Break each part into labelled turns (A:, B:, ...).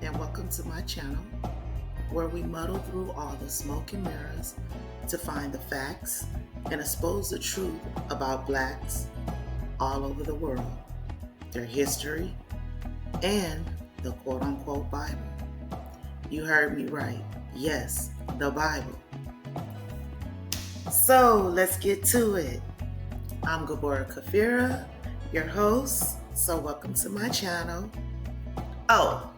A: and welcome to my channel, where we muddle through all the smoke and mirrors to find the facts and expose the truth about Blacks all over the world, their history, and the quote-unquote Bible. You heard me right. Yes, the Bible. So let's get to it. I'm Gabora Kafira, your host, so welcome to my channel. Oh,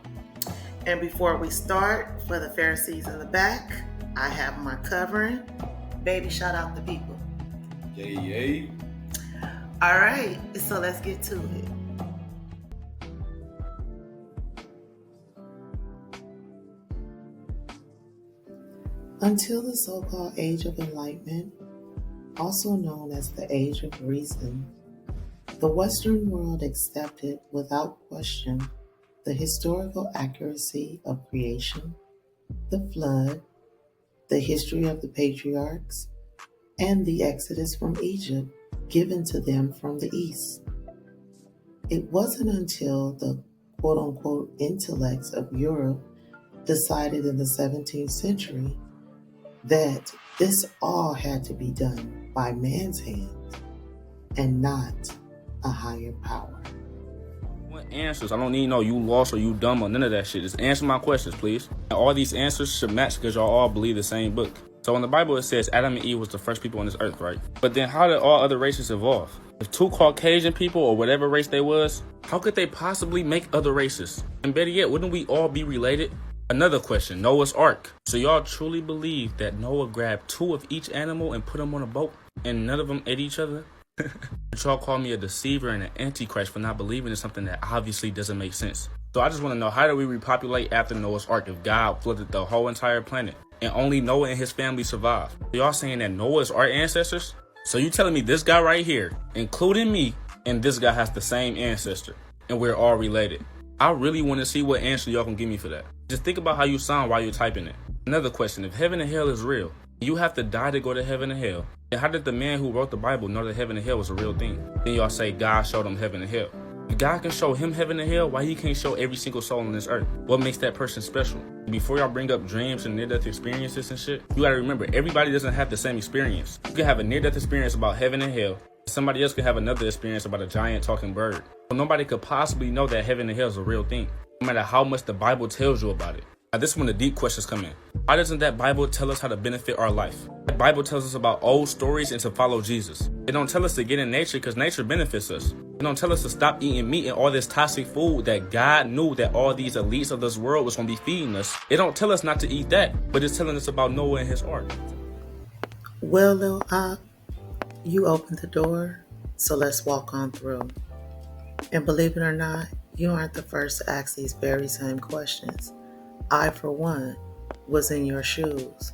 A: and before we start, for the Pharisees in the back, I have my covering. Baby, shout out the people.
B: Yay, yay.
A: All right, so let's get to it. Until the so-called Age of Enlightenment, also known as the Age of Reason, the Western world accepted without question the historical accuracy of creation, the flood, the history of the patriarchs, and the exodus from Egypt given to them from the East. It wasn't until the quote-unquote intellects of Europe decided in the 17th century that this all had to be done by man's hands and not a higher power.
B: What answers? I don't need no you lost or you dumb or none of that shit. Just answer my questions, please. And all these answers should match because y'all all believe the same book. So in the Bible it says Adam and Eve was the first people on this earth, right? But then how did all other races evolve? If two Caucasian people or whatever race they was, how could they possibly make other races? And better yet, wouldn't we all be related? Another question, Noah's Ark. So y'all truly believe that Noah grabbed two of each animal and put them on a boat and none of them ate each other? But y'all call me a deceiver and an antichrist for not believing in something that obviously doesn't make sense. So I just want to know, how do we repopulate after Noah's Ark if God flooded the whole entire planet and only Noah and his family survived? So y'all saying that Noah is our ancestors? So you telling me this guy right here, including me, and this guy has the same ancestor and we're all related? I really want to see what answer y'all can give me for that. Just think about how you sound while you're typing it. Another question, if heaven and hell is real, you have to die to go to heaven and hell. And how did the man who wrote the Bible know that heaven and hell was a real thing? Then y'all say God showed him heaven and hell. If God can show him heaven and hell, why he can't show every single soul on this earth? What makes that person special? Before y'all bring up dreams and near-death experiences and shit, you gotta remember, everybody doesn't have the same experience. You can have a near-death experience about heaven and hell. Somebody else could have another experience about a giant talking bird. So nobody could possibly know that heaven and hell is a real thing, no matter how much the Bible tells you about it. Now this is when the deep questions come in. Why doesn't that Bible tell us how to benefit our life? The Bible tells us about old stories and to follow Jesus. It don't tell us to get in nature because nature benefits us. It don't tell us to stop eating meat and all this toxic food that God knew that all these elites of this world was going to be feeding us. It don't tell us not to eat that, but it's telling us about Noah and his ark.
A: Well, Lil Op, you opened the door, so let's walk on through. And believe it or not, you aren't the first to ask these very same questions. I, for one, was in your shoes.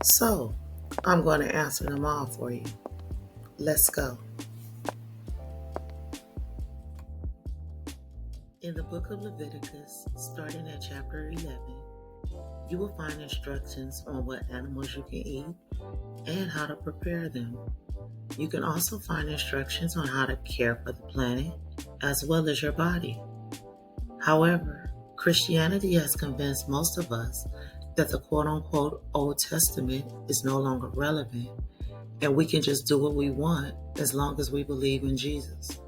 A: So, I'm going to answer them all for you. Let's go. In the book of Leviticus, starting at chapter 11, you will find instructions on what animals you can eat and how to prepare them. You can also find instructions on how to care for the planet as well as your body. However, Christianity has convinced most of us that the quote-unquote Old Testament is no longer relevant and we can just do what we want as long as we believe in Jesus.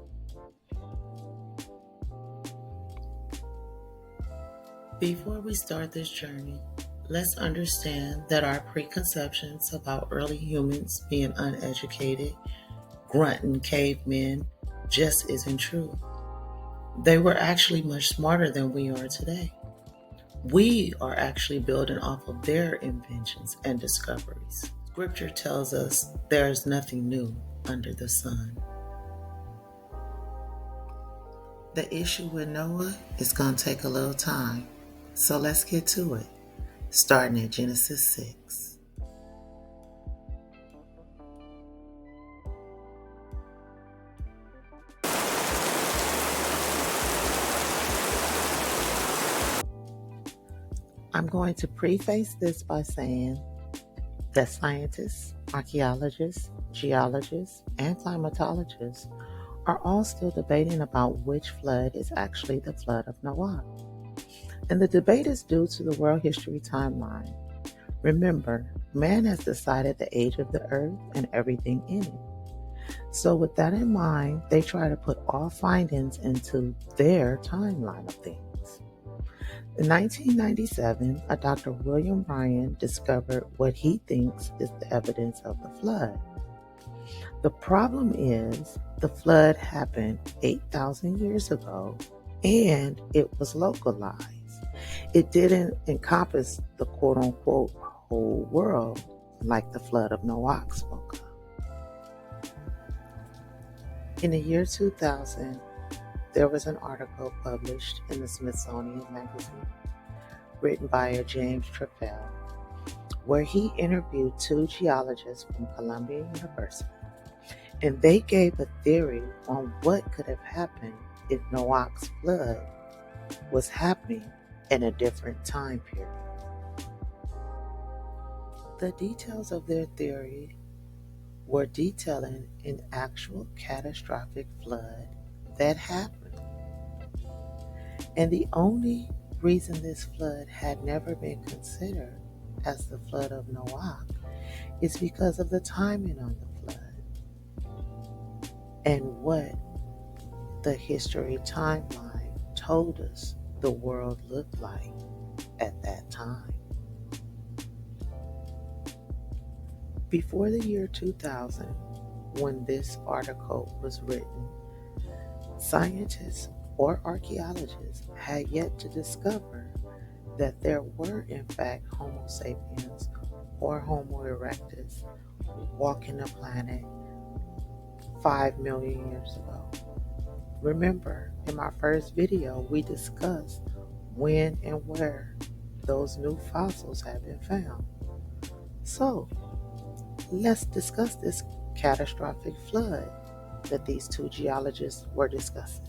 A: Before we start this journey, let's understand that our preconceptions about early humans being uneducated, grunting cavemen, just isn't true. They were actually much smarter than we are today. We are actually building off of their inventions and discoveries. Scripture tells us there is nothing new under the sun. The issue with Noah is going to take a little time, so let's get to it, starting at Genesis 6. I'm going to preface this by saying that scientists, archaeologists, geologists, and climatologists are all still debating about which flood is actually the flood of Noach. And the debate is due to the world history timeline. Remember, man has decided the age of the earth and everything in it. So with that in mind, they try to put all findings into their timeline of things. In 1997, a Dr. William Ryan discovered what he thinks is the evidence of the flood. The problem is the flood happened 8,000 years ago and it was localized. It didn't encompass the quote-unquote whole world like the flood of Noach spoke of. In the year 2000, there was an article published in the Smithsonian Magazine written by James Trefel, where he interviewed two geologists from Columbia University, and they gave a theory on what could have happened if Noach's flood was happening in a different time period. The details of their theory were detailing an actual catastrophic flood that happened. And the only reason this flood had never been considered as the flood of Noach is because of the timing on the flood and what the history timeline told us the world looked like at that time. Before the year 2000, when this article was written, scientists or archaeologists had yet to discover that there were in fact Homo sapiens or Homo erectus walking the planet 5 million years ago. Remember, in my first video, we discussed when and where those new fossils have been found. So, let's discuss this catastrophic flood that these two geologists were discussing.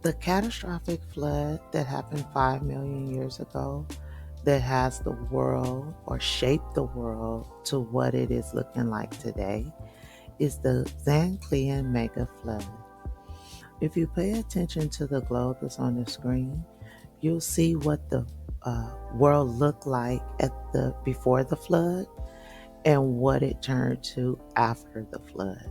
A: The catastrophic flood that happened 5 million years ago that has the world or shaped the world to what it is looking like today is the Zanclean mega flood. If you pay attention to the globe that's on the screen, you'll see what the world looked like before the flood and what it turned to after the flood.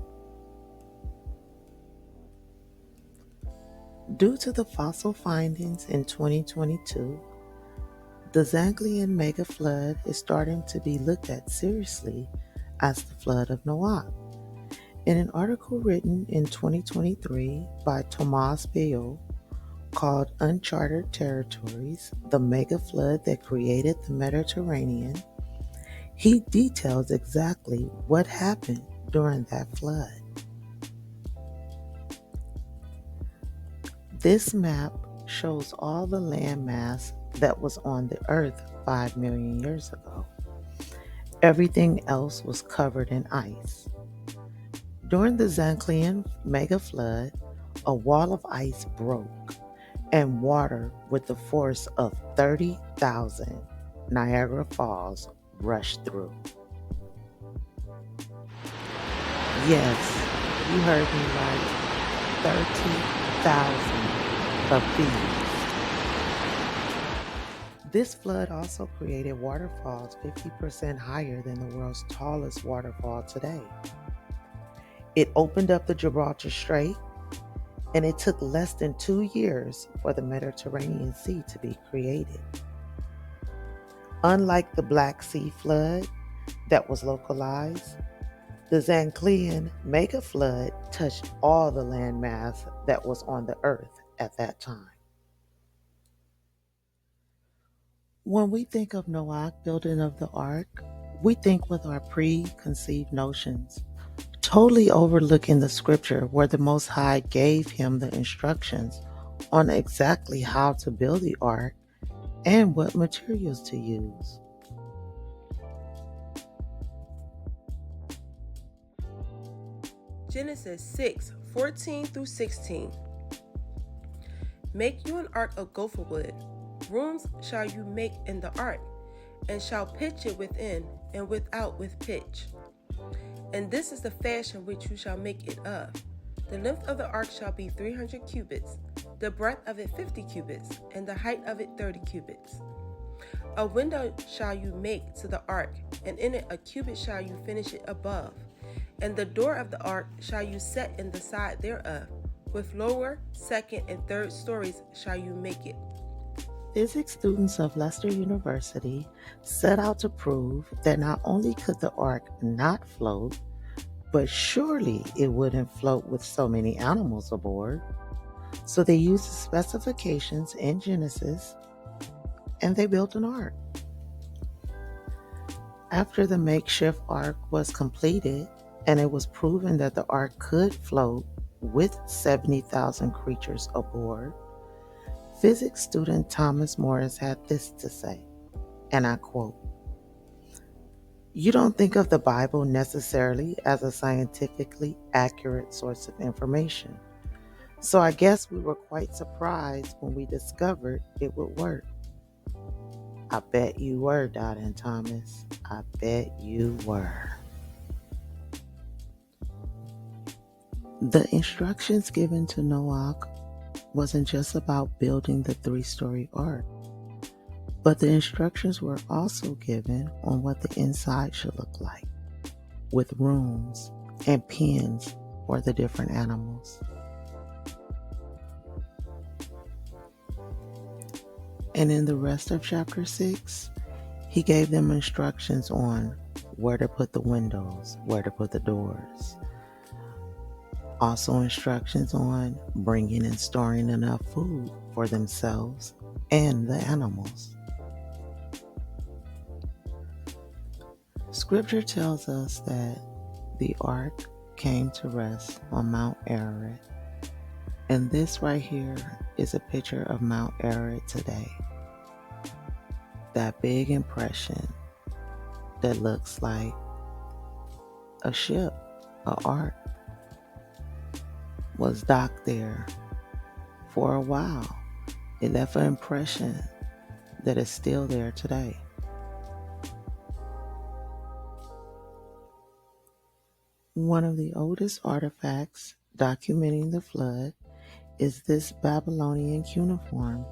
A: Due to the fossil findings in 2022, the Zanclean mega flood is starting to be looked at seriously as the flood of Noach. In an article written in 2023 by Thomas Beal called Uncharted Territories, the mega flood that created the Mediterranean, he details exactly what happened during that flood. This map shows all the landmass that was on the Earth 5 million years ago. Everything else was covered in ice. During the Zanclean mega flood, a wall of ice broke and water with the force of 30,000 Niagara Falls rushed through. Yes, you heard me right. 30,000 of these. This flood also created waterfalls 50% higher than the world's tallest waterfall today. It opened up the Gibraltar Strait, and it took less than 2 years for the Mediterranean Sea to be created. Unlike the Black Sea flood that was localized, the Zanclean mega flood touched all the landmass that was on the earth at that time. When we think of Noach building of the ark, we think with our preconceived notions, totally overlooking the scripture where the Most High gave him the instructions on exactly how to build the ark and what materials to use.
C: Genesis 6:14-16. Make you an ark of gopher wood. Rooms shall you make in the ark, and shall pitch it within and without with pitch. And this is the fashion which you shall make it of. The length of the ark shall be 300 cubits, the breadth of it 50 cubits, and the height of it 30 cubits. A window shall you make to the ark, and in it a cubit shall you finish it above. And the door of the ark shall you set in the side thereof. With lower, second, and third stories shall you make it.
A: Physics students of Leicester University set out to prove that not only could the ark not float, but surely it wouldn't float with so many animals aboard. So they used the specifications in Genesis, and they built an ark. After the makeshift ark was completed, and it was proven that the ark could float with 70,000 creatures aboard, physics student Thomas Morris had this to say, and I quote, "You don't think of the Bible necessarily as a scientifically accurate source of information. So I guess we were quite surprised when we discovered it would work." I bet you were, Dot and Thomas. I bet you were. The instructions given to Noach wasn't just about building the 3-story ark, but the instructions were also given on what the inside should look like, with rooms and pens for the different animals. And in the rest of chapter 6, he gave them instructions on where to put the windows, where to put the doors. Also instructions on bringing and storing enough food for themselves and the animals. Scripture tells us that the ark came to rest on Mount Ararat, and this right here is a picture of Mount Ararat today. That big impression that looks like a ship, an ark, was docked there for a while. It left an impression that is still there today. One of the oldest artifacts documenting the flood is this Babylonian cuneiform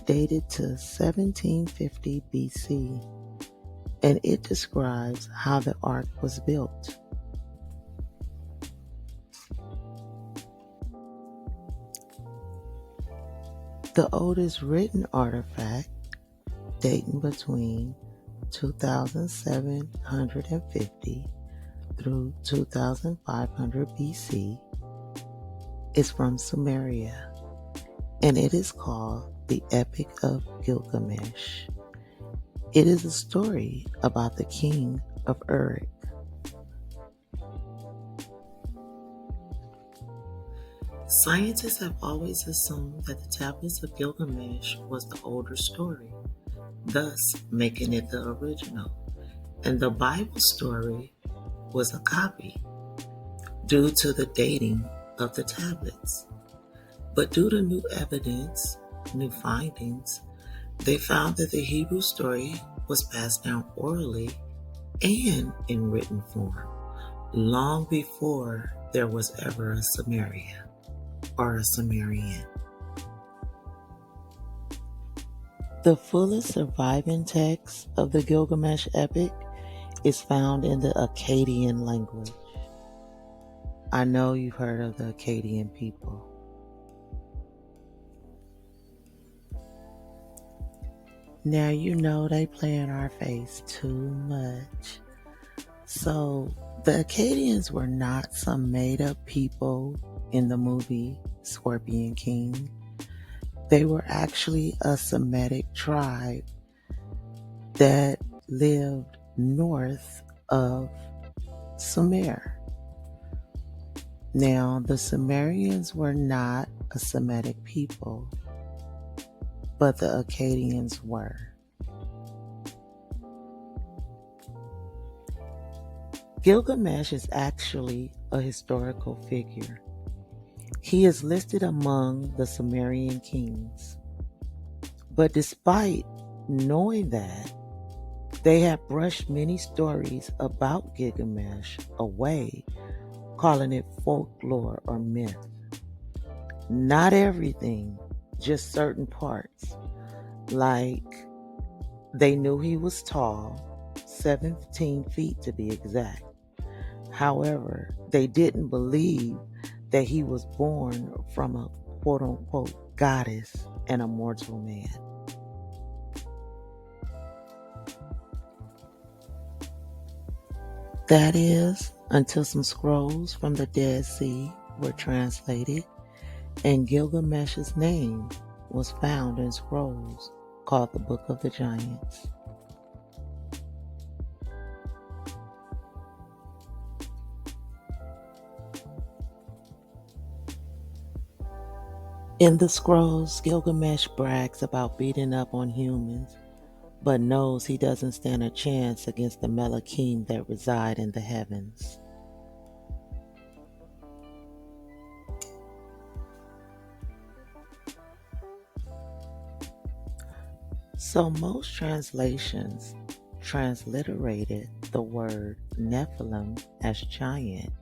A: dated to 1750 BC, and it describes how the ark was built. The oldest written artifact, dating between 2750 through 2500 BC, is from Sumeria, and it is called the Epic of Gilgamesh. It is a story about the king of Uruk. Scientists have always assumed that the Tablets of Gilgamesh was the older story, thus making it the original, and the Bible story was a copy due to the dating of the tablets. But due to new evidence, new findings, they found that the Hebrew story was passed down orally and in written form long before there was ever a Sumeria or a Sumerian. The fullest surviving text of the Gilgamesh epic is found in the Akkadian language. I know you've heard of the Akkadian people. Now you know they play in our face too much. So the Akkadians were not some made up people in the movie Scorpion King. They were actually a Semitic tribe that lived north of Sumer. Now, the Sumerians were not a Semitic people, but the Akkadians were. Gilgamesh is actually a historical figure. He is listed among the Sumerian kings. But despite knowing that, they have brushed many stories about Gilgamesh away, calling it folklore or myth. Not everything, just certain parts. Like, they knew he was tall, 17 feet to be exact. However, they didn't believe that he was born from a quote-unquote goddess and a mortal man. That is, until some scrolls from the Dead Sea were translated and Gilgamesh's name was found in scrolls called the Book of the Giants. In the scrolls, Gilgamesh brags about beating up on humans, but knows he doesn't stand a chance against the Melachim that reside in the heavens. So most translations transliterated the word Nephilim as giant,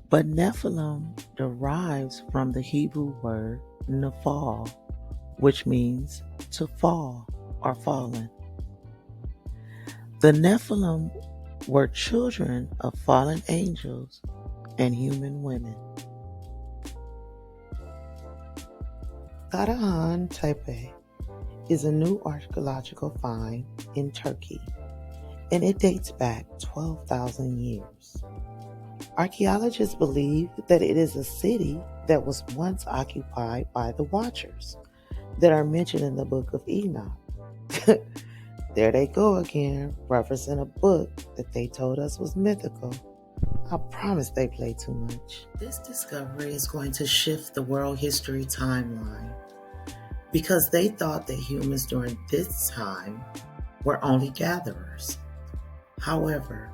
A: but Nephilim derives from the Hebrew word Nephal, which means to fall or fallen. The Nephilim were children of fallen angels and human women. Karahan Tepe is a new archaeological find in Turkey, and it dates back 12,000 years. Archaeologists believe that it is a city that was once occupied by the Watchers that are mentioned in the book of Enoch. There they go again, referencing a book that they told us was mythical. I promise they play too much. This discovery is going to shift the world history timeline, because they thought that humans during this time were only gatherers. However,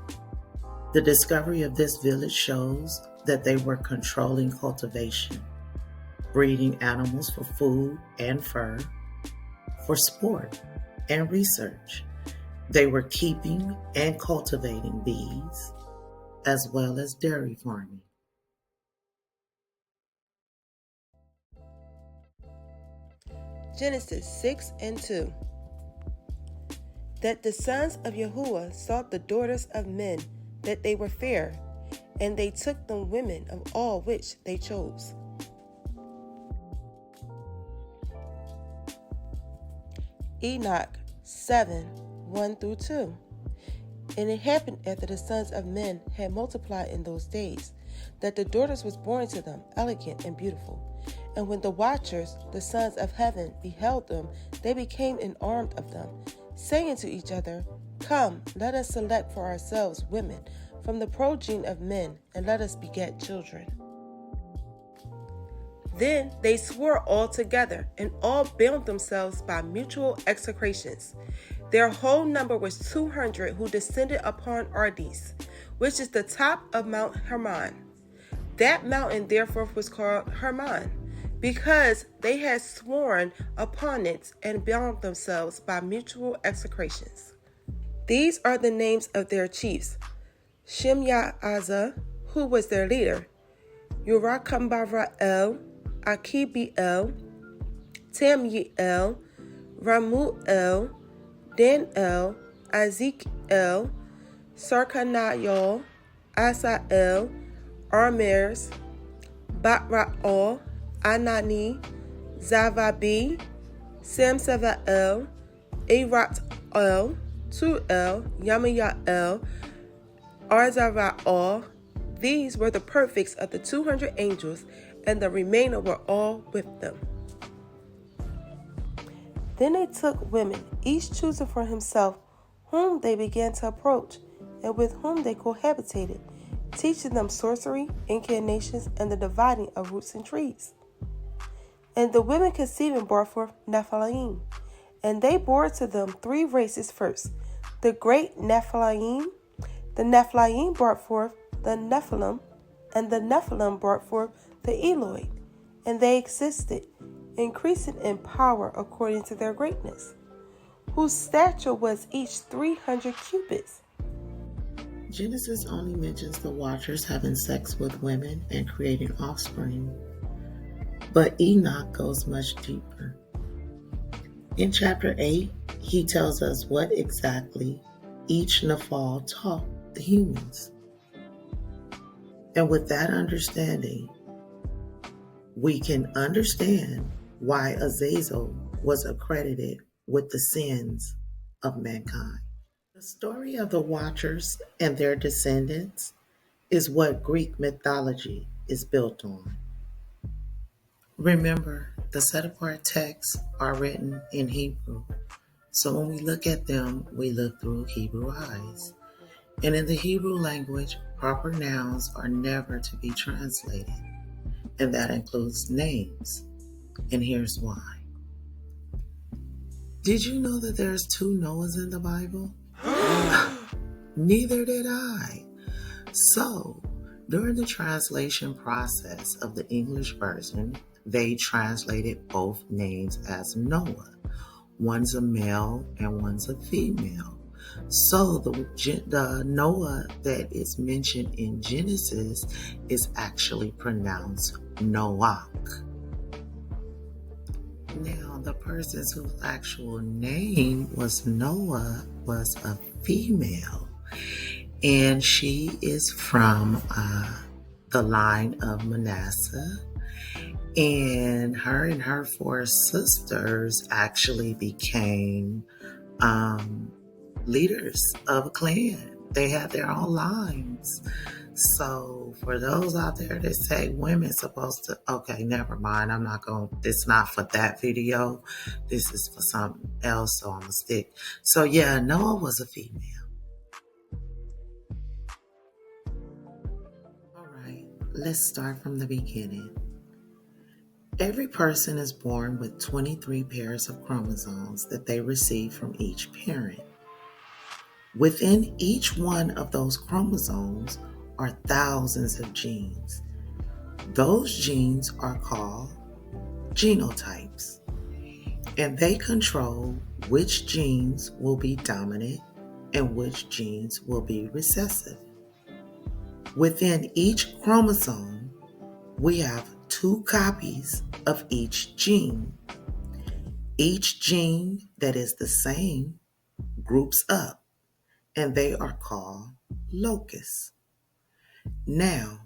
A: the discovery of this village shows that they were controlling cultivation, breeding animals for food and fur, for sport and research. They were keeping and cultivating bees, as well as dairy farming.
C: Genesis 6:2. That the sons of Yahuwah sought the daughters of men, that they were fair, and they took them women of all which they chose. Enoch 7:1-2. And it happened after the sons of men had multiplied in those days, that the daughters was born to them, elegant and beautiful. And when the watchers, the sons of heaven, beheld them, they became enarmed of them, saying to each other, Come, let us select for ourselves women from the progeny of men, and let us beget children. Then they swore all together, and all bound themselves by mutual execrations. Their whole number was 200 who descended upon Ardis, which is the top of Mount Hermon. That mountain therefore was called Hermon, because they had sworn upon it and bound themselves by mutual execrations. These are the names of their chiefs: Shemyaazah, who was their leader, Yerakambarael, Akibiel, Tamiel, Ramuel, Danel, Ezekiel, Sarkanayal, Asael, Armers, Batraal, Anani, Zavabi, Samsavael, Eratel, Tuel, Yamayael, Arzaraal. These were the perfects of the 200 angels, and the remainder were all with them. Then they took women, each choosing for himself, whom they began to approach, and with whom they cohabitated, teaching them sorcery, incantations, and the dividing of roots and trees. And the women conceived and brought forth Nephilim, and they bore to them 3 races first: the great Nephilim. The Nephilim brought forth the Nephilim, and the Nephilim brought forth the Eloid, and they existed, increasing in power according to their greatness, whose stature was each 300 cubits.
A: Genesis only mentions the Watchers having sex with women and creating offspring. But Enoch goes much deeper. In chapter 8, he tells us what exactly each Nephal taught the humans. And with that understanding, we can understand why Azazel was accredited with the sins of mankind. The story of the Watchers and their descendants is what Greek mythology is built on. Remember, the set-apart texts are written in Hebrew, so when we look at them, we look through Hebrew eyes. And in the Hebrew language, proper nouns are never to be translated, and that includes names. And here's why. Did you know that there's 2 Noahs in the Bible? Neither did I. So, during the translation process of the English version, they translated both names as Noah. One's a male and one's a female. So the Noah that is mentioned in Genesis is actually pronounced Noach. Now, the person whose actual name was Noah was a female, and she is from the line of Manasseh, and her 4 sisters actually became leaders of a clan. They had their own lines. So for those out there that say women's supposed to, okay, never mind. It's not for that video. This is for something else, so I'm going to stick. So yeah, Noah was a female. All right, let's start from the beginning. Every person is born with 23 pairs of chromosomes that they receive from each parent. Within each one of those chromosomes are thousands of genes. Those genes are called genotypes, and they control which genes will be dominant and which genes will be recessive. Within each chromosome, we have 2 copies of each gene. Each gene that is the same groups up, and they are called locusts. Now,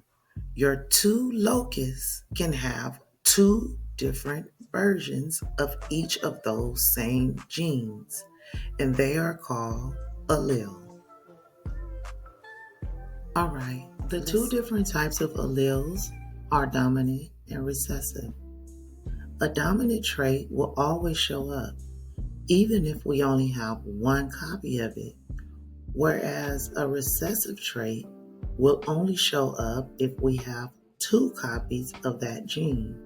A: your 2 locusts can have 2 different versions of each of those same genes, and they are called allele. All right, the 2 different types of alleles are dominant and recessive. A dominant trait will always show up, even if we only have 1 copy of it, whereas a recessive trait will only show up if we have 2 copies of that gene.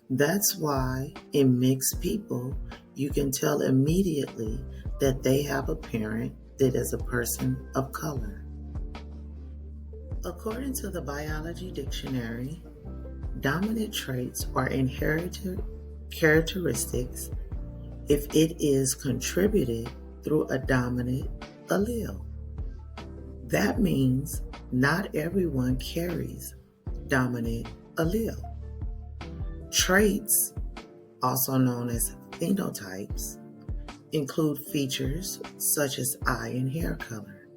A: That's why in mixed people, you can tell immediately that they have a parent that is a person of color. According to the Biology Dictionary, dominant traits are inherited characteristics if it is contributed through a dominant allele. That means not everyone carries dominant allele. Traits, also known as phenotypes, include features such as eye and hair color,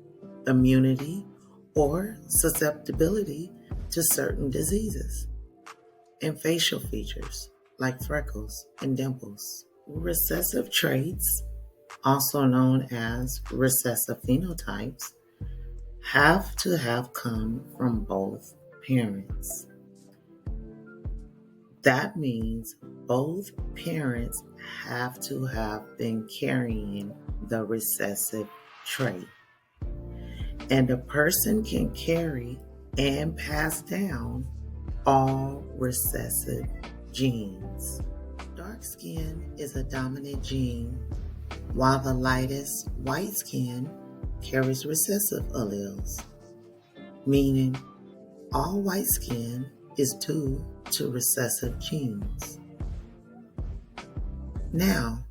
A: immunity or susceptibility to certain diseases, and facial features like freckles and dimples. Recessive traits, also known as recessive phenotypes, have to have come from both parents. That means both parents have to have been carrying the recessive trait. And a person can carry and pass down all recessive genes. Dark skin is a dominant gene, while the lightest white skin carries recessive alleles, meaning all white skin is due to recessive genes. Now,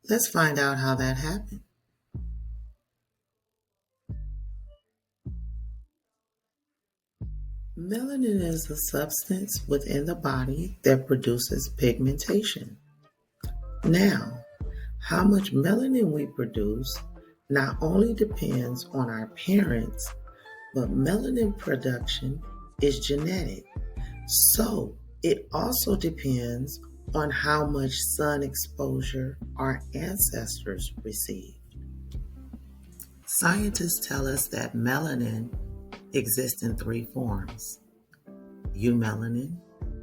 A: let's find out how that happened. Melanin is a substance within the body that produces pigmentation. Now, how much melanin we produce not only depends on our parents, but melanin production is genetic. So it also depends on how much sun exposure our ancestors received. Scientists tell us that melanin exists in three forms: eumelanin,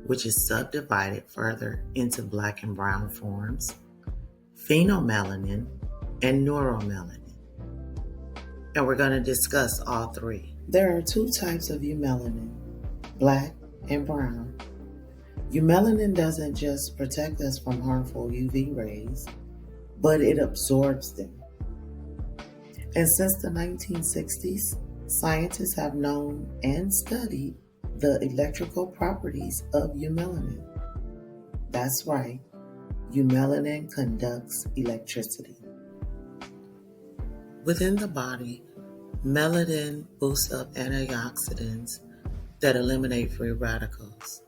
A: which is subdivided further into black and brown forms, phenomelanin, and neuromelanin. And we're going to discuss all three. There are two types of eumelanin, black and brown. Eumelanin doesn't just protect us from harmful UV rays, but it absorbs them. And since the 1960s, scientists have known and studied the electrical properties of eumelanin. That's right, eumelanin conducts electricity. Within the body, melanin boosts up antioxidants that eliminate free radicals.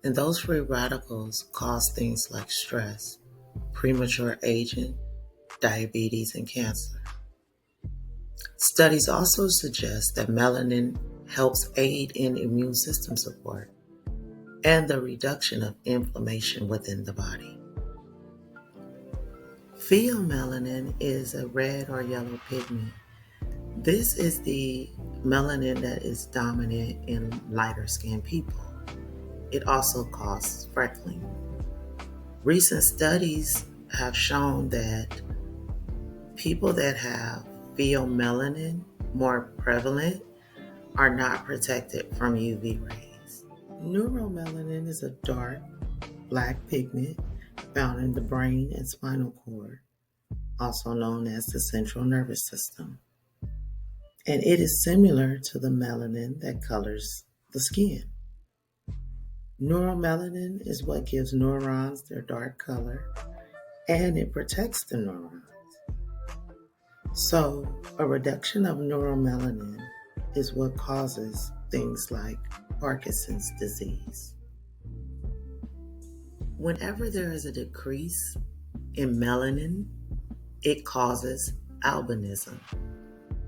A: And those free radicals cause things like stress, premature aging, diabetes, and cancer. Studies also suggest that melanin helps aid in immune system support and the reduction of inflammation within the body. Pheomelanin is a red or yellow pigment. This is the melanin that is dominant in lighter skinned people. It also causes freckling. Recent studies have shown that people that have pheomelanin more prevalent are not protected from UV rays. Neuromelanin is a dark black pigment found in the brain and spinal cord, also known as the central nervous system. And it is similar to the melanin that colors the skin. Neuromelanin is what gives neurons their dark color, and it protects the neurons. So, a reduction of neuromelanin is what causes things like Parkinson's disease. Whenever there is a decrease in melanin, it causes albinism,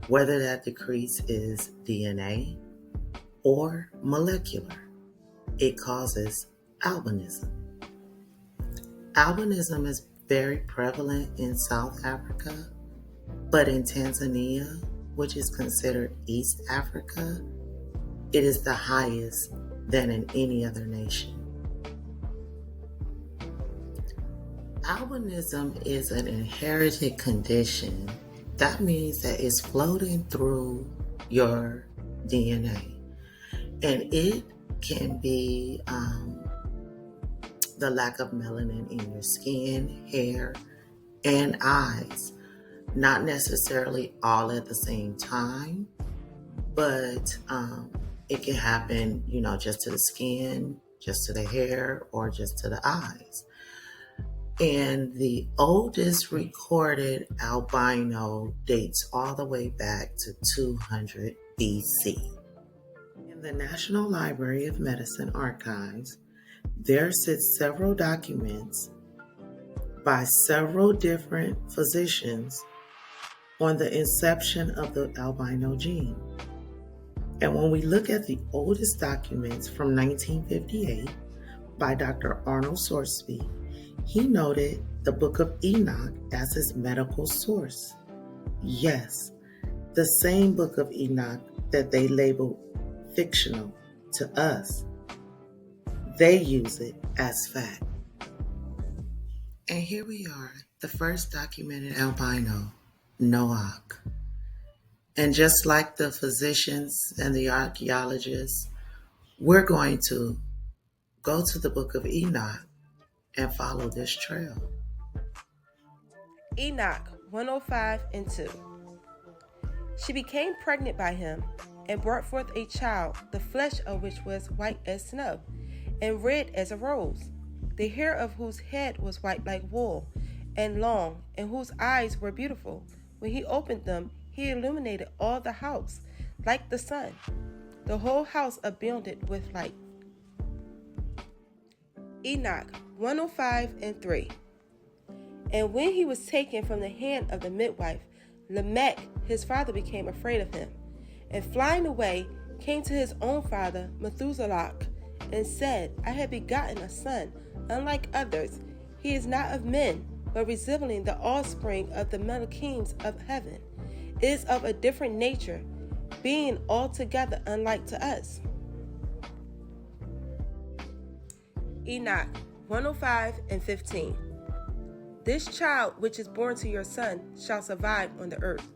A: whether that decrease is DNA or molecular. It causes albinism. Albinism is very prevalent in South Africa, but in Tanzania, which is considered East Africa, it is the highest than in any other nation. Albinism is an inherited condition. That means that it's floating through your DNA, and it can be the lack of melanin in your skin, hair, and eyes. Not necessarily all at the same time, but it can happen, just to the skin, just to the hair, or just to the eyes. And the oldest recorded albino dates all the way back to 200 BC. In the National Library of Medicine archives, there sit several documents by several different physicians on the inception of the albino gene. And when we look at the oldest documents from 1958 by Dr. Arnold Sorsby, he noted the Book of Enoch as his medical source. Yes, the same Book of Enoch that they labeled fictional to us. They use it as fact. And here we are, the first documented albino, Noach. And just like the physicians and the archaeologists, we're going to go to the Book of Enoch and follow this trail.
C: Enoch 105 and 2. She became pregnant by him and brought forth a child, the flesh of which was white as snow and red as a rose, the hair of whose head was white like wool and long, and whose eyes were beautiful. When he opened them, he illuminated all the house like the sun. The whole house abounded with light. Enoch 105:3. And when he was taken from the hand of the midwife, Lamech his father became afraid of him, and flying away came to his own father Methuselah, and said, I have begotten a son, unlike others. He is not of men, but resembling the offspring of the Malachims of heaven, is of a different nature, being altogether unlike to us. Enoch 105:15. This child which is born to your son shall survive on the earth,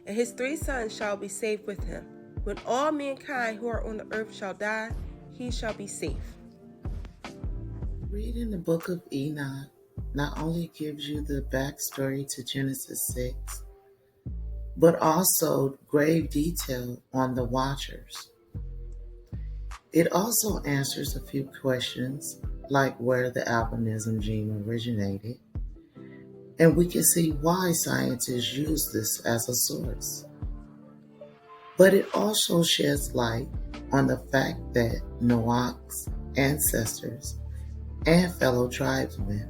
C: and his 3 sons shall be saved with him. When all mankind who are on the earth shall die, he shall be safe.
A: Reading the book of Enoch not only gives you the backstory to Genesis 6, but also grave detail on the Watchers. It also answers a few questions like where the albinism gene originated, and we can see why scientists use this as a source. But it also sheds light on the fact that Noach's ancestors and fellow tribesmen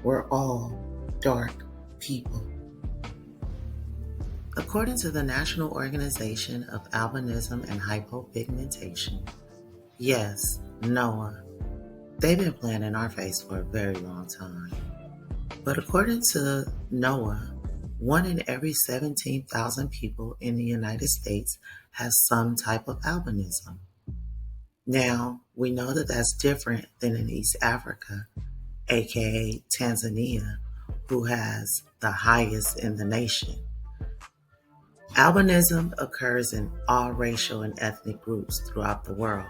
A: were all dark people. According to the National Organization of Albinism and Hypopigmentation, yes, Noah, they've been playing in our face for a very long time. But according to Noah, 1 in every 17,000 people in the United States has some type of albinism. Now, we know that that's different than in East Africa, aka Tanzania, who has the highest in the nation. Albinism occurs in all racial and ethnic groups throughout the world.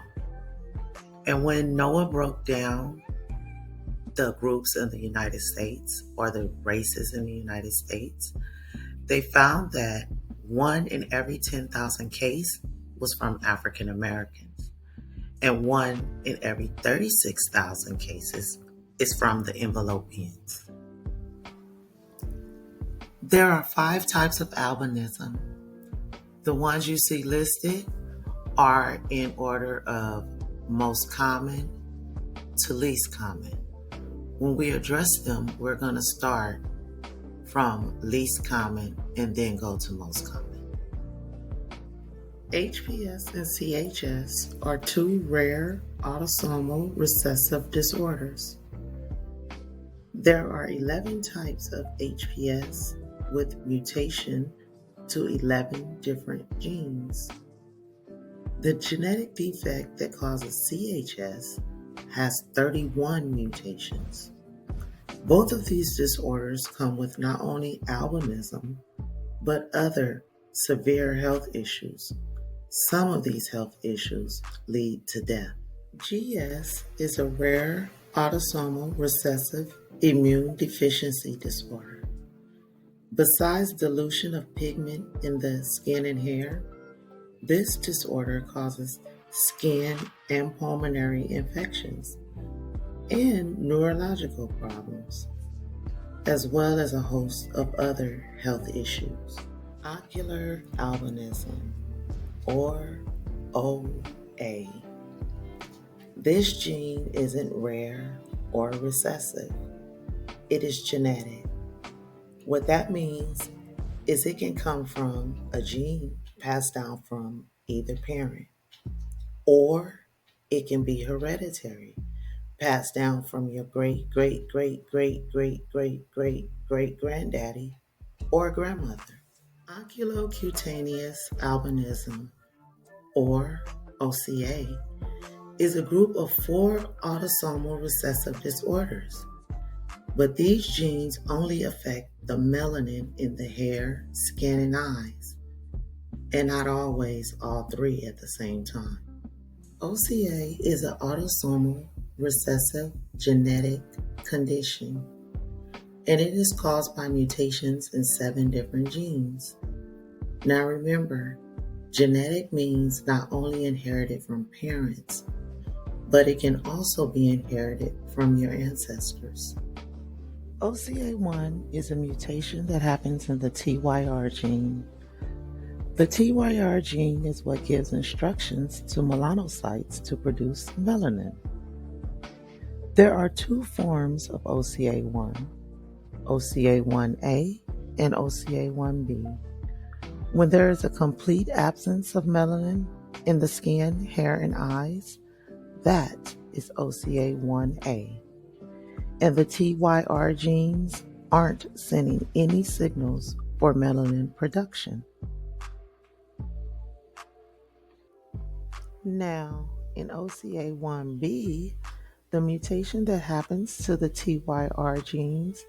A: And when Noah broke down the groups in the United States, or the races in the United States, they found that 1 in every 10,000 case was from African Americans, and 1 in every 36,000 cases is from the Envelopians. There are 5 types of albinism. The ones you see listed are in order of most common to least common. When we address them, we're going to start from least common and then go to most common. HPS and CHS are 2 rare autosomal recessive disorders. There are 11 types of HPS with mutation to 11 different genes. The genetic defect that causes CHS has 31 mutations. Both of these disorders come with not only albinism, but other severe health issues. Some of these health issues lead to death. GS is a rare autosomal recessive immune deficiency disorder. Besides dilution of pigment in the skin and hair, this disorder causes skin and pulmonary infections and neurological problems, as well as a host of other health issues. Ocular albinism, or OA. This gene isn't rare or recessive. It is genetic. What that means is it can come from a gene passed down from either parent, or it can be hereditary, passed down from your great great great great great great great great granddaddy or grandmother. Oculocutaneous albinism, or OCA, is a group of 4 autosomal recessive disorders, but these genes only affect the melanin in the hair, skin, and eyes, and not always all 3 at the same time. OCA is an autosomal recessive genetic condition, and it is caused by mutations in 7 different genes. Now remember, genetic means not only inherited from parents, but it can also be inherited from your ancestors. OCA1 is a mutation that happens in the TYR gene. The TYR gene is what gives instructions to melanocytes to produce melanin. There are two forms of OCA1, OCA1A and OCA1B. When there is a complete absence of melanin in the skin, hair, and eyes, that is OCA1A. And the TYR genes aren't sending any signals for melanin production. Now, in OCA1B, the mutation that happens to the TYR genes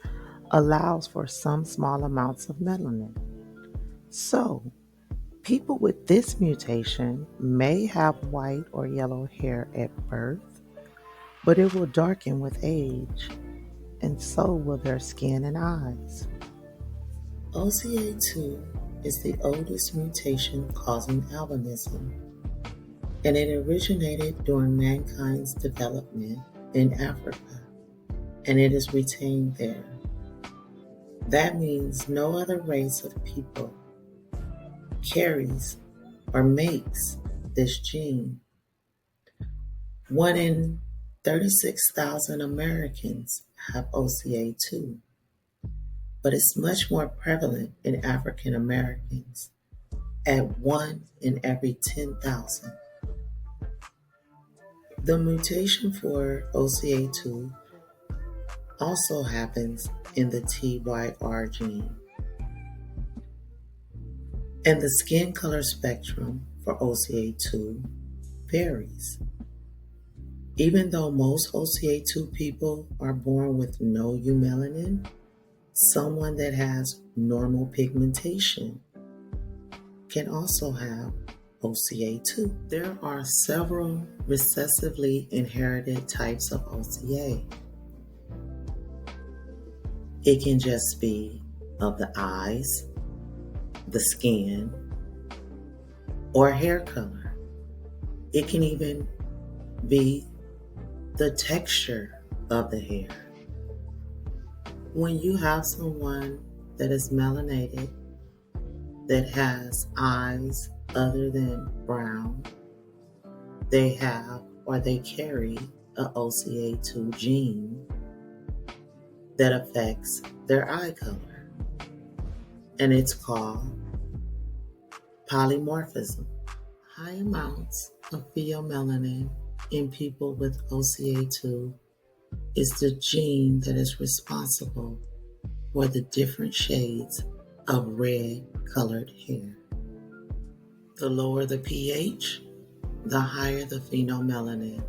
A: allows for some small amounts of melanin. So, people with this mutation may have white or yellow hair at birth, but it will darken with age, and so will their skin and eyes. OCA2 is the oldest mutation causing albinism, and it originated during mankind's development in Africa, and it is retained there. That means no other race of people carries or makes this gene. 1 in 36,000 Americans have OCA2, but it's much more prevalent in African Americans at 1 in every 10,000. The mutation for OCA2 also happens in the TYR gene. And the skin color spectrum for OCA2 varies. Even though most OCA2 people are born with no eumelanin, someone that has normal pigmentation can also have OCA2. There are several recessively inherited types of OCA. It can just be of the eyes, the skin, or hair color. It can even be the texture of the hair. When you have someone that is melanated, that has eyes other than brown, they have or they carry a OCA2 gene that affects their eye color, and it's called polymorphism. High amounts of pheomelanin in people with OCA2 is the gene that is responsible for the different shades of red colored hair. The lower the pH, the higher the phenomelanin.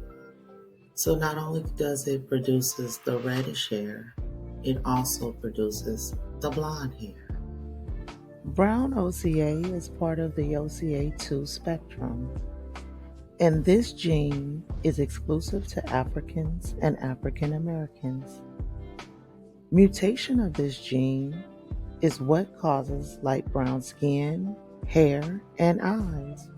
A: So not only does it produces the reddish hair, it also produces the blonde hair. Brown OCA is part of the OCA2 spectrum, and this gene is exclusive to Africans and African Americans. Mutation of this gene is what causes light brown skin, hair, and eyes.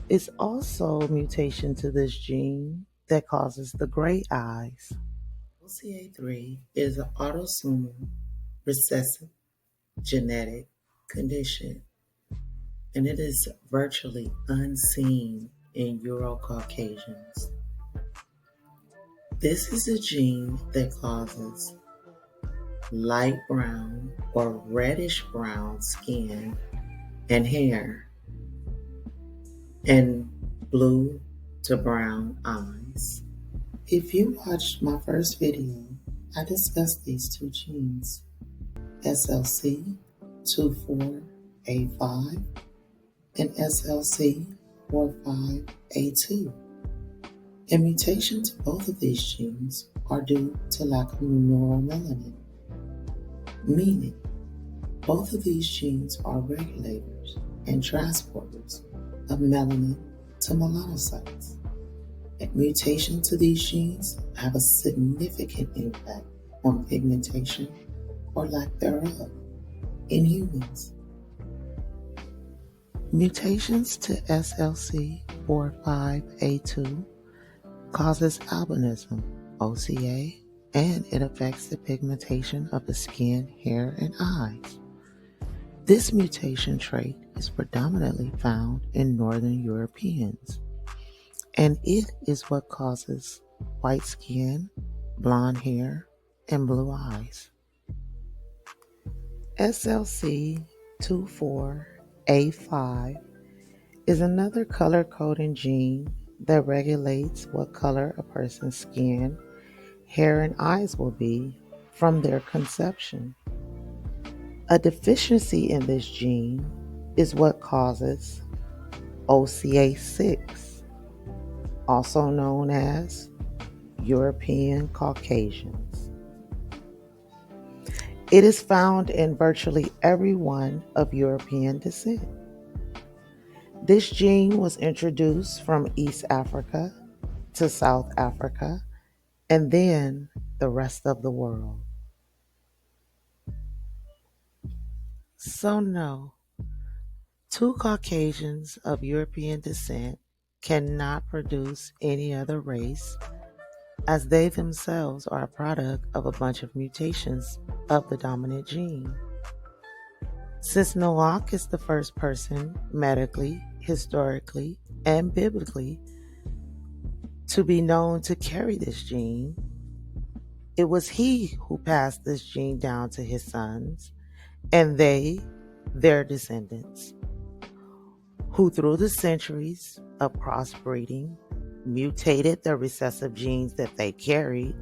A: It's also a mutation to this gene that causes the gray eyes. OCA3 is an autosomal recessive genetic condition, and it is virtually unseen in Euro-Caucasians. This is a gene that causes light brown or reddish brown skin and hair, and blue to brown eyes. If you watched my first video, I discussed these two genes, SLC24A5 and SLC45A2. And mutation to both of these genes are due to lack of neuromelanin, meaning both of these genes are regulators and transporters of melanin to melanocytes. And mutation to these genes have a significant impact on pigmentation or lack thereof in humans. Mutations to SLC45A2 causes albinism, OCA, and it affects the pigmentation of the skin, hair, and eyes. This mutation trait is predominantly found in Northern Europeans, and it is what causes white skin, blonde hair, and blue eyes. SLC24A5 is another color coding gene that regulates what color a person's skin, hair, and eyes will be from their conception. A deficiency in this gene is what causes OCA6, also known as European Caucasians. It is found in virtually everyone of European descent. This gene was introduced from East Africa to South Africa and then the rest of the world. So no, two Caucasians of European descent cannot produce any other race, as they themselves are a product of a bunch of mutations of the dominant gene. Since Noach is the first person medically, historically, and biblically to be known to carry this gene, it was he who passed this gene down to his sons, and they, their descendants, who through the centuries of crossbreeding mutated the recessive genes that they carried,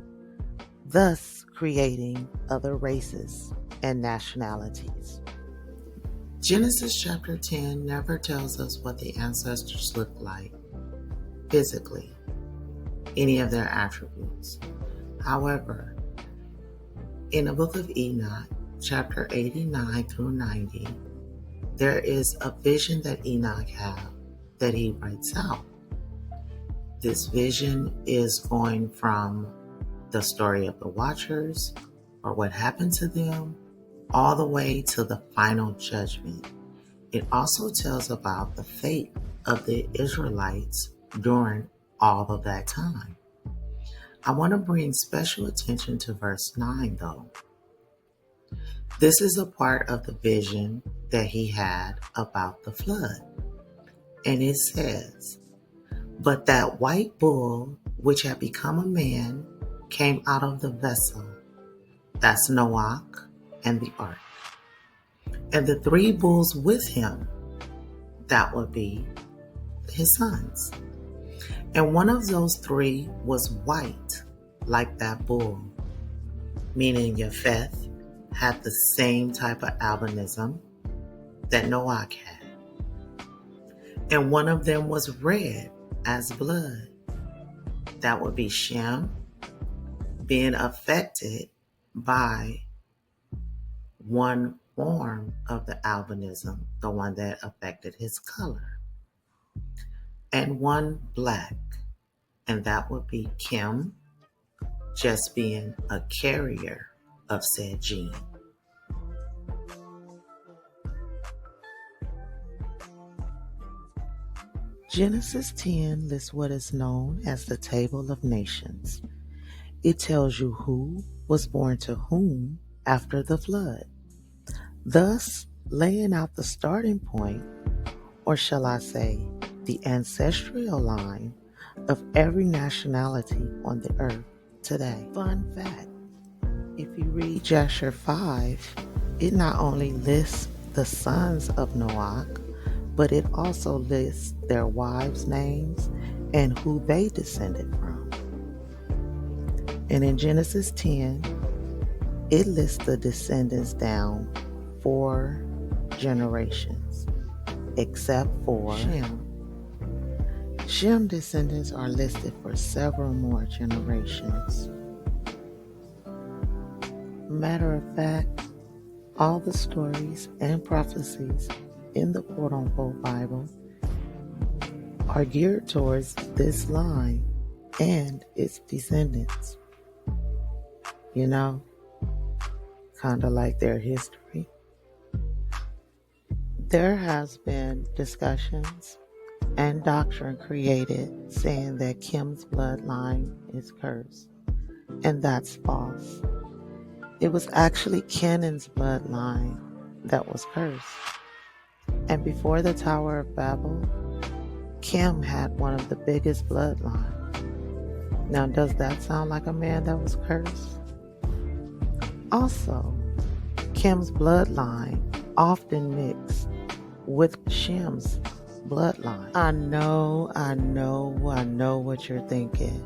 A: thus creating other races and nationalities. Genesis chapter 10 never tells us what the ancestors looked like physically, any of their attributes. However, in the book of Enoch, chapter 89 through 90, there is a vision that Enoch had that he writes out. This vision is going from the story of the Watchers, or what happened to them, all the way to the final judgment. It also tells about the fate of the Israelites during all of that time. I want to bring special attention to verse 9 though. This is a part of the vision that he had about the flood. And it says, "But that white bull, which had become a man, came out of the vessel," that's Noach and the ark, "and the three bulls with him," that would be his sons. "And one of those three was white, like that bull," meaning Japheth had the same type of albinism that Noach had. "And one of them was red as blood," that would be Shem, being affected by one form of the albinism, the one that affected his color. "And one black," and that would be Kim, just being a carrier of said gene. Genesis 10 lists what is known as the Table of Nations. It tells you who was born to whom after the flood, thus laying out the starting point, or shall I say, the ancestral line of every nationality on the earth today. Fun fact, if you read Jasher 5, it not only lists the sons of Noach, but it also lists their wives' names and who they descended from. And in Genesis 10, it lists the descendants down 4 generations, except for Shem. Shem descendants are listed for several more generations. Matter of fact, all the stories and prophecies in the quote-unquote Bible are geared towards this line and its descendants. You know, kind of like their history. There has been discussions and doctrine created saying that Kim's bloodline is cursed, and that's false. It was actually Kenan's bloodline that was cursed. And before the Tower of Babel, Kim had one of the biggest bloodlines. Now, does that sound like a man that was cursed? Also, Kim's bloodline often mixed with Shem's bloodline. I know what you're thinking.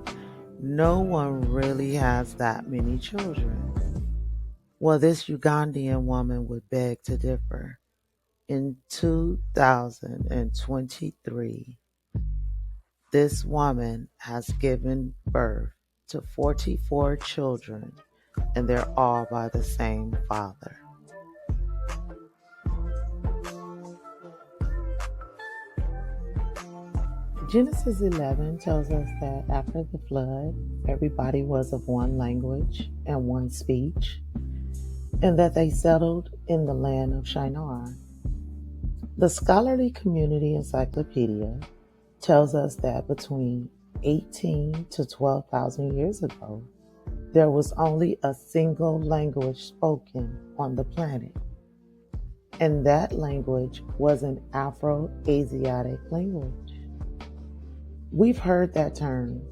A: No one really has that many children. Well, this Ugandan woman would beg to differ. In 2023, this woman has given birth to 44 children, and they're all by the same father. Genesis 11 tells us that after the flood, everybody was of one language and one speech, and that they settled in the land of Shinar. The Scholarly Community Encyclopedia tells us that between 18 to 12,000 years ago, there was only a single language spoken on the planet, and that language was an Afro-Asiatic language. We've heard that term,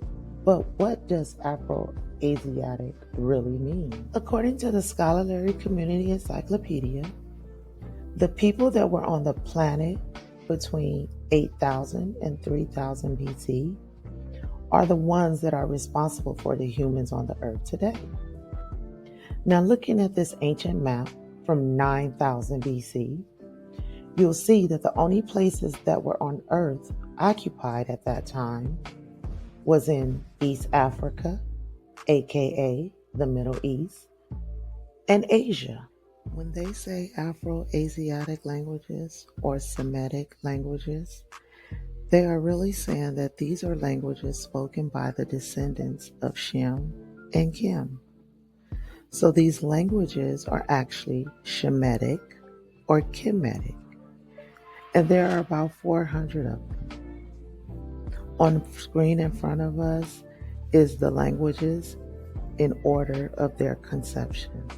A: but what does Afro-Asiatic really mean? According to the Scholarly Community Encyclopedia, the people that were on the planet between 8,000 and 3,000 BC are the ones that are responsible for the humans on the earth today. Now, looking at this ancient map from 9,000 BC, you'll see that the only places that were on earth occupied at that time was in East Africa, aka the Middle East, and Asia. When they say Afro-Asiatic languages or Semitic languages, they are really saying that these are languages spoken by the descendants of Shem and Kim. So these languages are actually Shemitic or Kemetic, and there are about 400 of them. On the screen in front of us is the languages in order of their conception.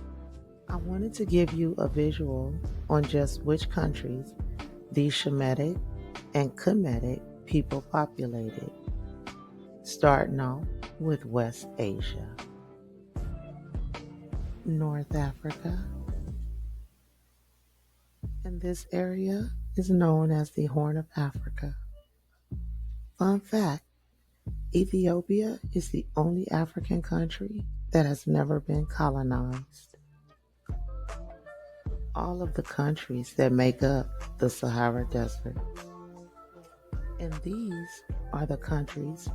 A: I wanted to give you a visual on just which countries these Shemitic and Kemetic people populated, starting off with West Asia, North Africa, and this area is known as the Horn of Africa. Fun fact, Ethiopia is the only African country that has never been colonized. All of the countries that make up the Sahara Desert. And these are the countries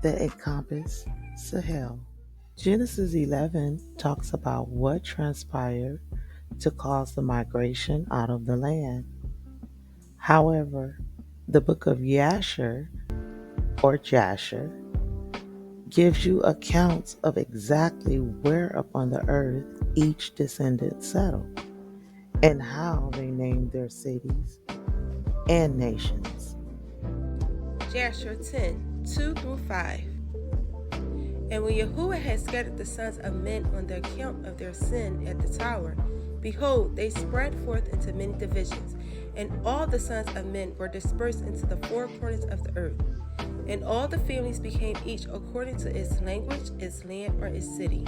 A: that encompass Sahel. Genesis 11 talks about what transpired to cause the migration out of the land. However, the book of Yasher, or Jasher, gives you accounts of exactly where upon the earth each descendant settled, and how they named their cities and nations.
C: Jasher 10, 2 through 5. And when Yahuwah had scattered the sons of men on the account of their sin at the tower, behold, they spread forth into many divisions, and all the sons of men were dispersed into the four corners of the earth. And all the families became each according to its language, its land, or its city.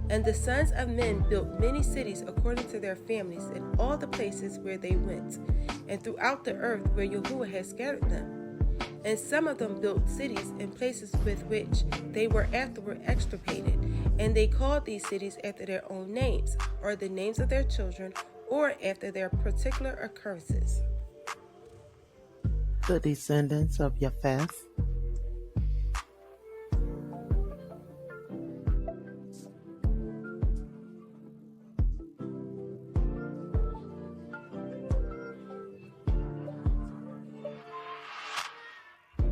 C: And the sons of men built many cities according to their families in all the places where they went, and throughout the earth where Yahuwah had scattered them. And some of them built cities in places with which they were afterward extirpated, and they called these cities after their own names, or the names of their children, or after their particular occurrences.
A: The descendants of Japheth.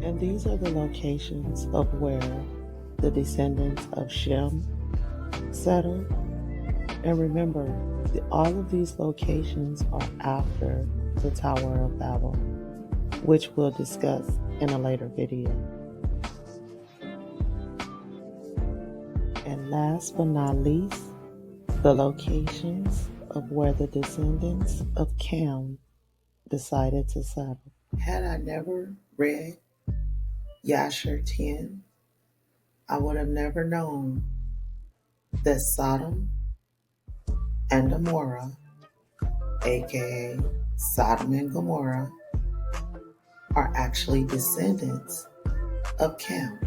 A: And these are the locations of where the descendants of Shem settled. And remember, all of these locations are after the Tower of Babel, which we'll discuss in a later video. And last but not least, the locations of where the descendants of Cam decided to settle. Had I never read Yasher 10, I would have never known that Sodom and Gomorrah, aka Sodom and Gomorrah, are actually descendants of Cam.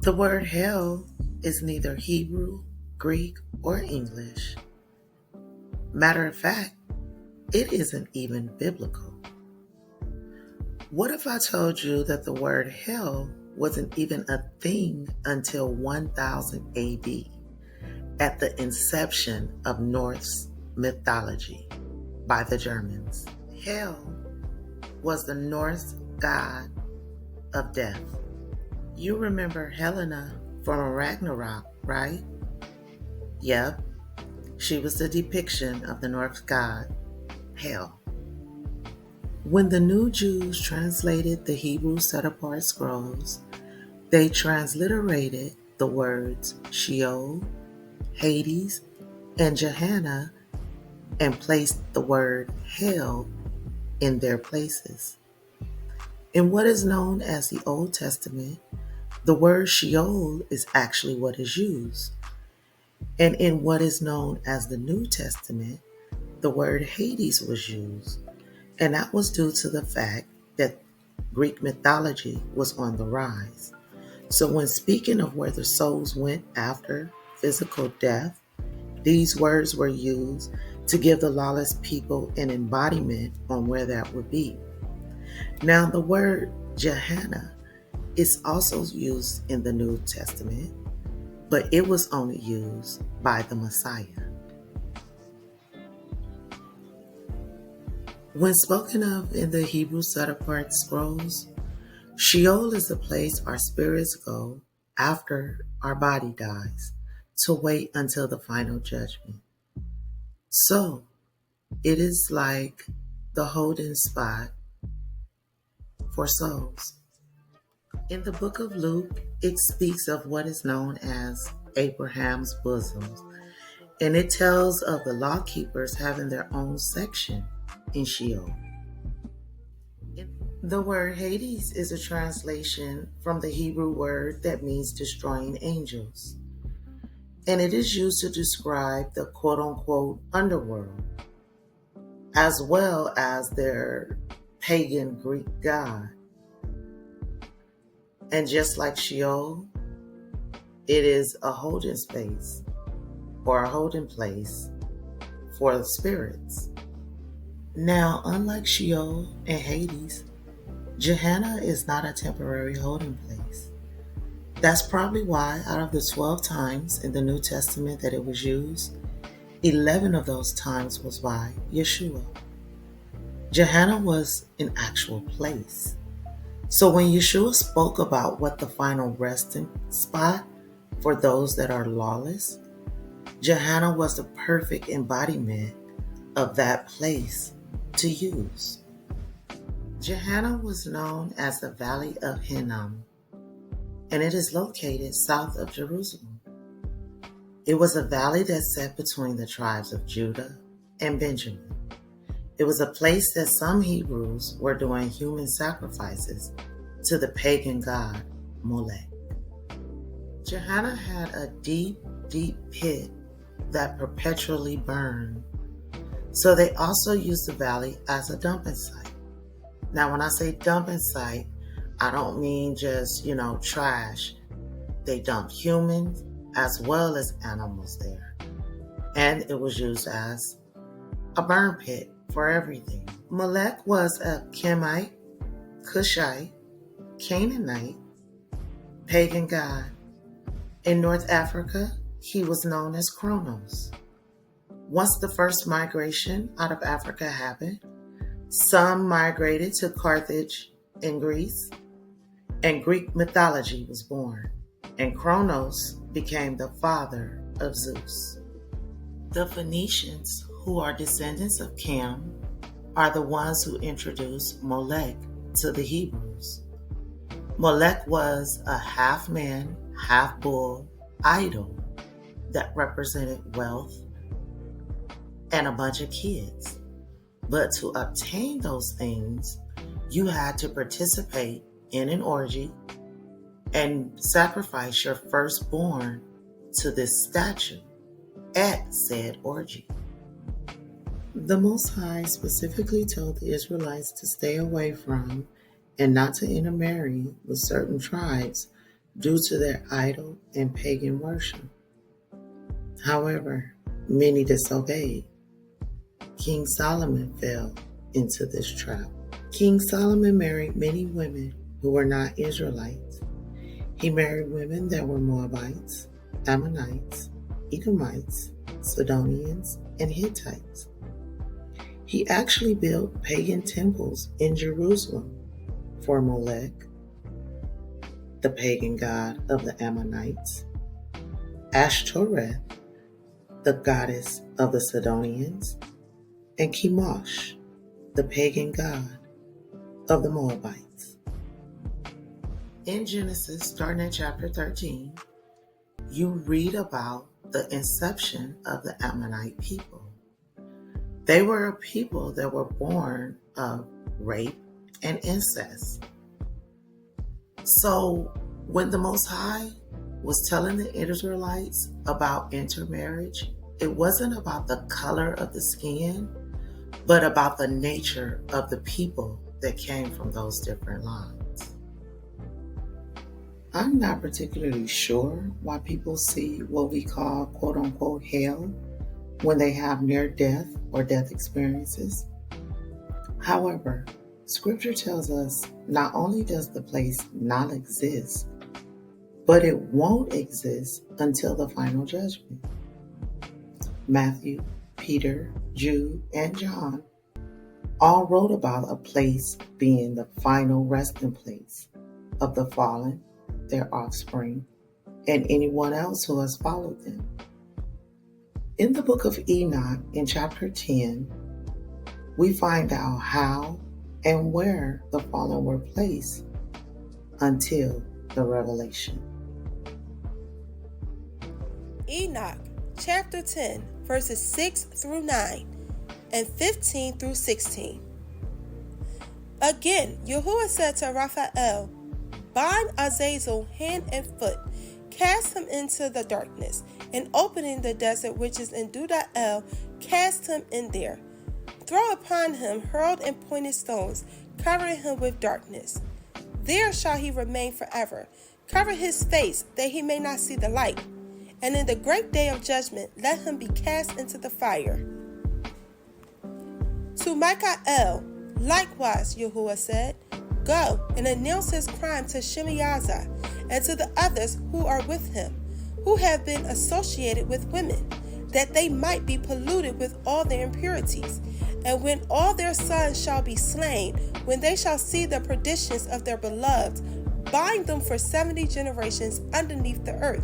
A: The word hell is neither Hebrew, Greek, or English. Matter of fact, it isn't even biblical. What if I told you that the word hell wasn't even a thing until 1000 AD, at the inception of Norse mythology by the Germans? Hell was the Norse god of death. You remember Helena from Ragnarok, right? Yep, she was the depiction of the Norse god, Hel. When the new Jews translated the Hebrew set-apart scrolls, they transliterated the words Sheol, Hades, and Gehenna and placed the word hell in their places. In what is known as the Old Testament, the word Sheol is actually what is used. And in what is known as the New Testament, the word Hades was used. And that was due to the fact that Greek mythology was on the rise. So when speaking of where the souls went after physical death, these words were used to give the lawless people an embodiment on where that would be. Now the word Gehenna is also used in the New Testament, but it was only used by the Messiah. When spoken of in the Hebrew set-apart scrolls, Sheol is the place our spirits go after our body dies to wait until the final judgment. So, it is like the holding spot for souls. In the book of Luke, it speaks of what is known as Abraham's bosoms, and it tells of the law keepers having their own section in Sheol. The word Hades is a translation from the Hebrew word that means destroying angels, and it is used to describe the quote-unquote underworld, as well as their pagan Greek god. And just like Sheol, it is a holding space or a holding place for the spirits. Now, unlike Sheol and Hades, Gehenna is not a temporary holding place. That's probably why out of the 12 times in the New Testament that it was used, 11 of those times was by Yeshua. Gehenna was an actual place. So when Yeshua spoke about what the final resting spot for those that are lawless, Gehenna was the perfect embodiment of that place to use. Gehenna was known as the Valley of Hinnom, and it is located south of Jerusalem. It was a valley that sat between the tribes of Judah and Benjamin. It was a place that some Hebrews were doing human sacrifices to the pagan god Molech. Gehenna had a deep, deep pit that perpetually burned. So they also used the valley as a dumping site. Now, when I say dumping site, I don't mean just, trash. They dumped humans as well as animals there. And it was used as a burn pit for everything. Molech was a Kemite, Cushite, Canaanite, pagan god. In North Africa, he was known as Kronos. Once the first migration out of Africa happened, some migrated to Carthage in Greece, and Greek mythology was born, and Kronos became the father of Zeus. The Phoenicians, who are descendants of Cam, are the ones who introduced Molech to the Hebrews. Molech was a half man, half bull idol that represented wealth and a bunch of kids. But to obtain those things, you had to participate in an orgy and sacrifice your firstborn to this statue at said orgy. The Most High specifically told the Israelites to stay away from and not to intermarry with certain tribes due to their idol and pagan worship. However, many disobeyed. King Solomon fell into this trap. King Solomon married many women who were not Israelites. He married women that were Moabites, Ammonites, Edomites, Sidonians, and Hittites. He actually built pagan temples in Jerusalem for Molech, the pagan god of the Ammonites, Ashtoreth, the goddess of the Sidonians, and Chemosh, the pagan god of the Moabites. In Genesis, starting at chapter 13, you read about the inception of the Ammonite people. They were a people that were born of rape and incest. So when the Most High was telling the Israelites about intermarriage, it wasn't about the color of the skin, but about the nature of the people that came from those different lines. I'm not particularly sure why people see what we call quote-unquote hell when they have near-death or death experiences. However, Scripture tells us not only does the place not exist, but it won't exist until the final judgment. Matthew, Peter, Jude, and John all wrote about a place being the final resting place of the fallen, their offspring, and anyone else who has followed them. In the book of Enoch, in chapter 10, we find out how and where the fallen were placed until the revelation.
C: Enoch, chapter 10, verses 6 through 9 and 15 through 16. Again, Yahuwah said to Raphael, "Bind Azazel hand and foot, cast him into the darkness, and opening the desert which is in Dudael, cast him in there. Throw upon him hurled and pointed stones, covering him with darkness. There shall he remain forever. Cover his face, that he may not see the light. And in the great day of judgment, let him be cast into the fire." To Michael, likewise, Yahuwah said, "Go and announce his crime to Shemaiah and to the others who are with him, who have been associated with women, that they might be polluted with all their impurities. And when all their sons shall be slain, when they shall see the perditions of their beloved, bind them for 70 generations underneath the earth,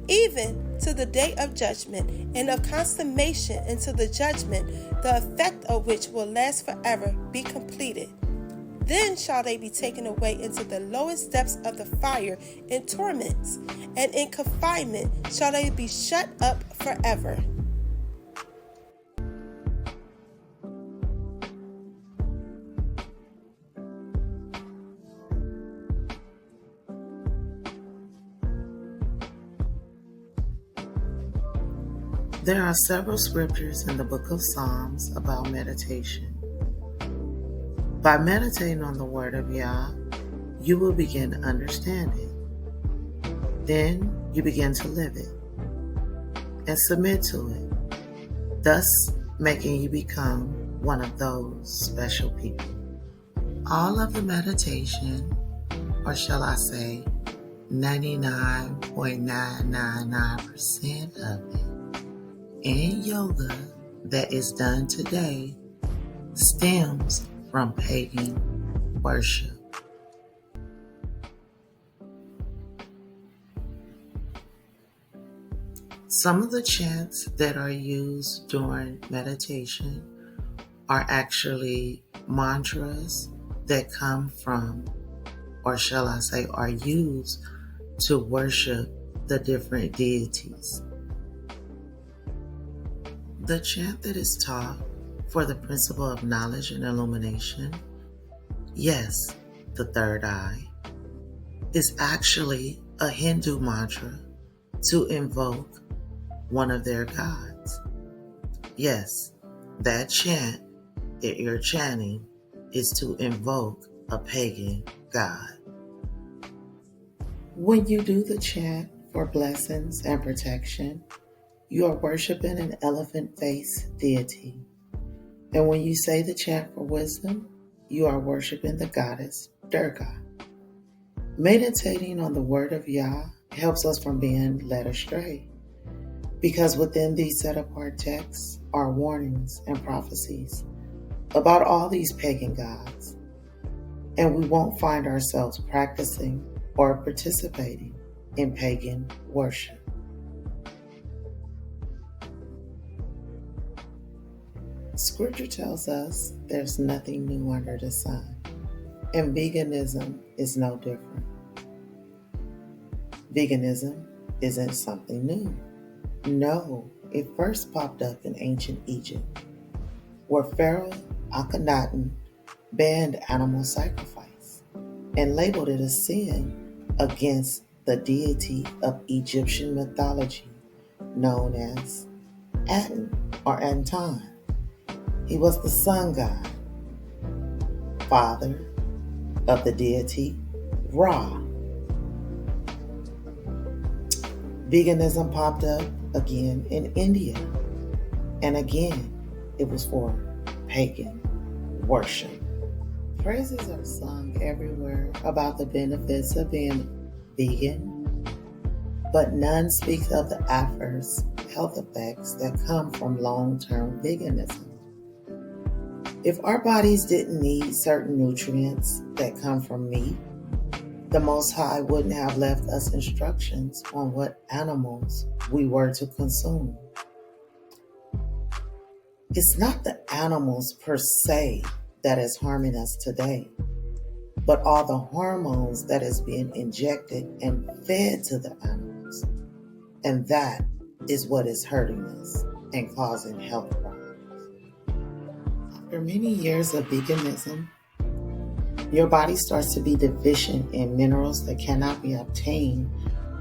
C: even to the day of judgment and of consummation until the judgment, the effect of which will last forever, be completed. Then shall they be taken away into the lowest depths of the fire in torments, and in confinement shall they be shut up forever."
A: There are several scriptures in the book of Psalms about meditation. By meditating on the word of Yah, you will begin to understand it. Then you begin to live it and submit to it, thus making you become one of those special people. All of the meditation, or shall I say 99.999% of it, in yoga that is done today stems from pagan worship. Some of the chants that are used during meditation are actually mantras that come from, or shall I say, are used to worship the different deities. The chant that is taught for the principle of knowledge and illumination, yes, the third eye, is actually a Hindu mantra to invoke one of their gods. Yes, that chant that you're chanting is to invoke a pagan god. When you do the chant for blessings and protection, you are worshiping an elephant-faced deity. And when you say the chant for wisdom, you are worshiping the goddess Durga. Meditating on the word of Yah helps us from being led astray, because within these set-apart texts are warnings and prophecies about all these pagan gods, and we won't find ourselves practicing or participating in pagan worship. Scripture tells us there's nothing new under the sun, and veganism is no different. Veganism isn't something new. No, it first popped up in ancient Egypt, where Pharaoh Akhenaten banned animal sacrifice and labeled it a sin against the deity of Egyptian mythology known as Aten or Anton. He was the sun god, father of the deity Ra. Veganism popped up again in India, and again it was for pagan worship. Praises are sung everywhere about the benefits of being vegan, but none speaks of the adverse health effects that come from long-term veganism. If our bodies didn't need certain nutrients that come from meat, the Most High wouldn't have left us instructions on what animals we were to consume. It's not the animals per se that is harming us today, but all the hormones that is being injected and fed to the animals. And that is what is hurting us and causing health problems. After many years of veganism, your body starts to be deficient in minerals that cannot be obtained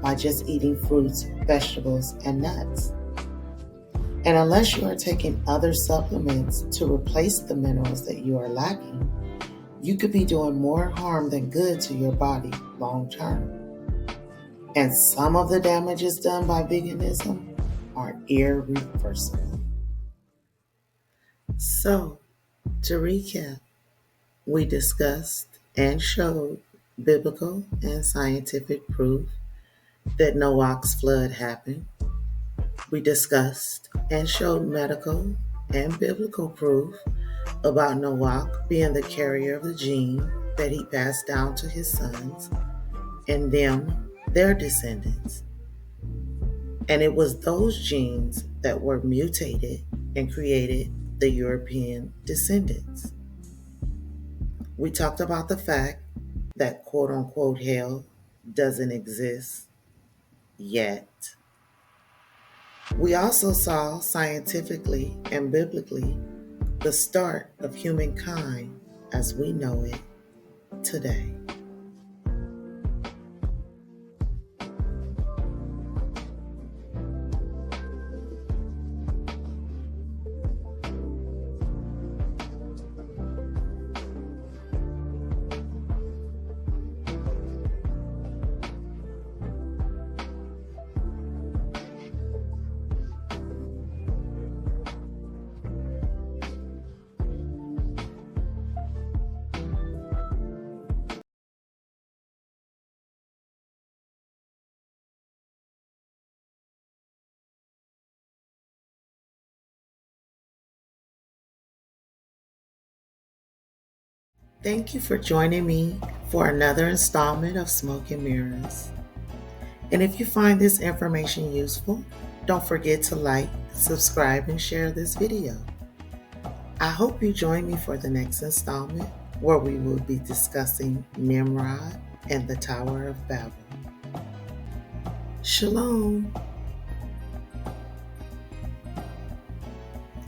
A: by just eating fruits, vegetables, and nuts. And unless you are taking other supplements to replace the minerals that you are lacking, you could be doing more harm than good to your body long term. And some of the damages done by veganism are irreversible. So, to recap, we discussed and showed biblical and scientific proof that Noach's flood happened. We discussed and showed medical and biblical proof about Noach being the carrier of the gene that he passed down to his sons and them, their descendants. And it was those genes that were mutated and created the European descendants. We talked about the fact that quote-unquote hell doesn't exist yet. We also saw scientifically and biblically the start of humankind as we know it today. Thank you for joining me for another installment of Smoke and Mirrors. And if you find this information useful, don't forget to like, subscribe, and share this video. I hope you join me for the next installment where we will be discussing Nimrod and the Tower of Babel. Shalom.